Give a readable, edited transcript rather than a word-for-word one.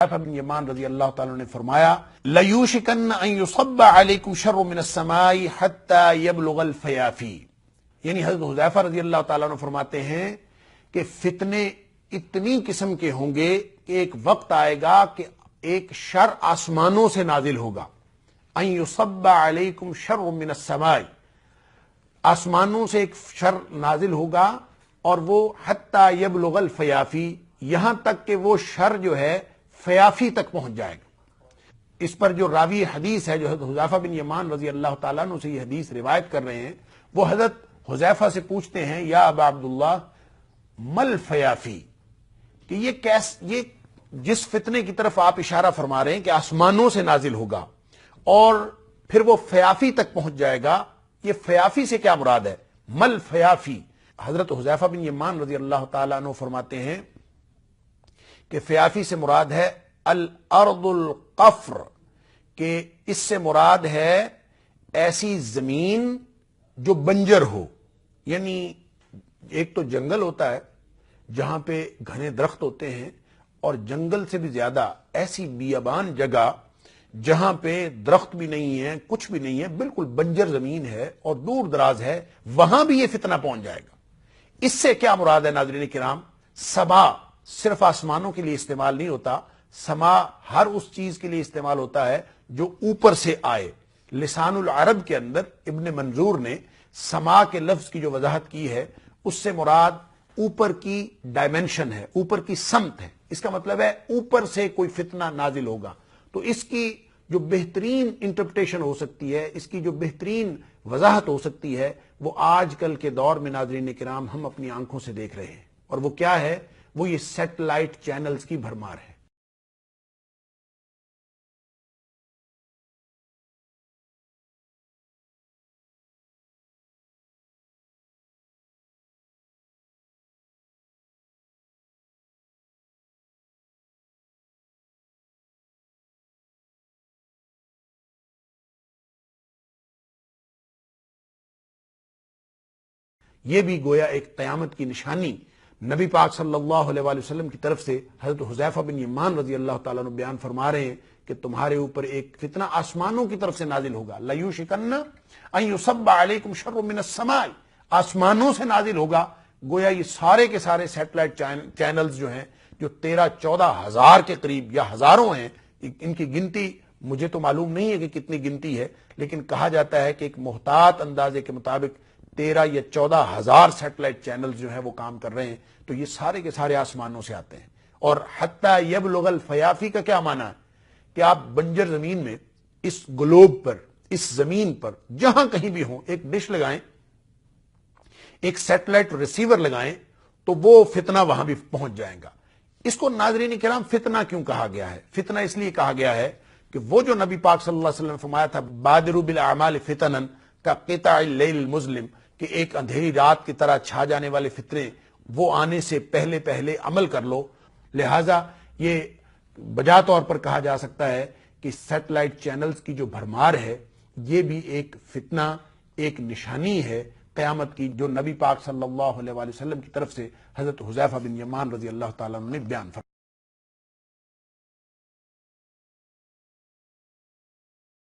हुज़ैफ़ा बिन यमान रज़ी अल्लाह ताला ने फरमाया, लयूशिकन्न अन युसब्बा अलैकुम शर्रु मिनस समाई हत्ता यबलुगल फयाफी। यानी हज़रत हुज़ैफ़ा रज़ी अल्लाह ताला ने फरमाते हैं कि फितने इतनी किस्म के होंगे कि एक वक्त आएगा कि एक शर आसमानों से नाजिल होगा। अन युसब्बा अलैकुम शर्रु मिनस समाई, आसमानों से एक शर नाजिल होगा और वो हत्ता यबलुगल फयाफी, यहां तक कि वो शर जो है फयाफी तक पहुंच जाएगा। इस पर जो रावी हदीस है, जो हज़रत हुज़ैफ़ा बिन यमान रज़ी अल्लाह ताला अन्हु से ये हदीस रिवायत कर रहे हैं, वो हज़रत हुज़ैफ़ा से पूछते हैं, या अबा अब्दुल्लाह मल फयाफी, कि ये जिस फितने की तरफ आप इशारा फरमा रहे हैं कि आसमानों से नाजिल होगा और फिर वो फयाफी तक पहुंच जाएगा, ये फयाफी से क्या मुराद है? मल फयाफी। हजरत हुज़ैफ़ा बिन यमान रज़ी अल्लाह ताला अन्हु फरमाते हैं कि फयाफी से मुराद है अल अर्दुल क़फ्र, कि इससे मुराद है ऐसी जमीन जो बंजर हो। यानी एक तो जंगल होता है जहां पे घने दरख्त होते हैं, और जंगल से भी ज्यादा ऐसी बियाबान जगह जहां पे दरख्त भी नहीं है, कुछ भी नहीं है, बिल्कुल बंजर जमीन है और दूर दराज है, वहां भी ये फितना पहुंच जाएगा। इससे क्या मुराद है नाज़रीन किराम? सबा सिर्फ आसमानों के लिए इस्तेमाल नहीं होता, समा हर उस चीज के लिए इस्तेमाल होता है जो ऊपर से आए। लिसानुल अरब के अंदर इब्न मंजूर ने समा के लफ्ज की जो वजाहत की है, उससे मुराद ऊपर की डायमेंशन है, ऊपर की समत है। इसका मतलब है ऊपर से कोई फितना नाजिल होगा। तो इसकी जो बेहतरीन इंटरप्रिटेशन हो सकती है, इसकी जो बेहतरीन वजाहत हो सकती है, वो आजकल के दौर में नाज़रीन किराम हम अपनी आंखों से देख रहे हैं। और वो क्या है? वो ये सैटेलाइट चैनल्स की भरमार है। ये भी गोया एक क़यामत की निशानी नबी पाक सल्लल्लाहु अलैहि वसल्लम की तरफ से हजरत हुज़ैफ़ा बिन यमान रज़ी अल्लाह ताला अन्हु बयान फरमा रहे हैं कि तुम्हारे ऊपर एक फितना आसमानों की तरफ से नाजिल होगा। लयूशिकन्न अन युसब्बा अलैकुम शर्रुम मिनस समाई, आसमानों से नाजिल होगा। गोया ये सारे के सारे सैटेलाइट चैनल्स जो हैं, जो 13-14 हजार के करीब या हजारों हैं, इनकी गिनती मुझे तो मालूम नहीं है कि कितनी गिनती है, लेकिन कहा जाता है कि एक मुहतात अंदाजे के मुताबिक 13 या 14 हजार सैटेलाइट चैनल्स जो है वो काम कर रहे हैं। तो ये सारे के सारे आसमानों से आते हैं। और हत्ता यबलुगल फयाफी का क्या माना है? कि आप बंजर जमीन में, इस ग्लोब पर, इस जमीन पर जहां कहीं भी हो, एक डिश लगाएं, एक सैटेलाइट रिसीवर लगाएं, तो वो फितना वहां भी पहुंच जाएगा। इसको नाज़रीन किराम फितना क्यों कहा गया है? फितना इसलिए कहा गया है कि वो जो नबी पाक सल्लल्लाहु अलैहि वसल्लम ने फरमाया था, बादिरु बिल अमाल फितनन का क़िताइल लैल मुज़लिम, कि एक अंधेरी रात की तरह छा जाने वाले फितने वो आने से पहले पहले अमल कर लो। लिहाजा ये बजा तौर पर कहा जा सकता है कि सैटेलाइट चैनल्स की जो भरमार है, ये भी एक फितना, एक निशानी है क़यामत की, जो नबी पाक सल्लल्लाहु अलैहि वसल्लम की तरफ से हजरत हुज़ैफ़ा बिन यमान रज़ी अल्लाह ताला अन्हु ने बयान फरमाया।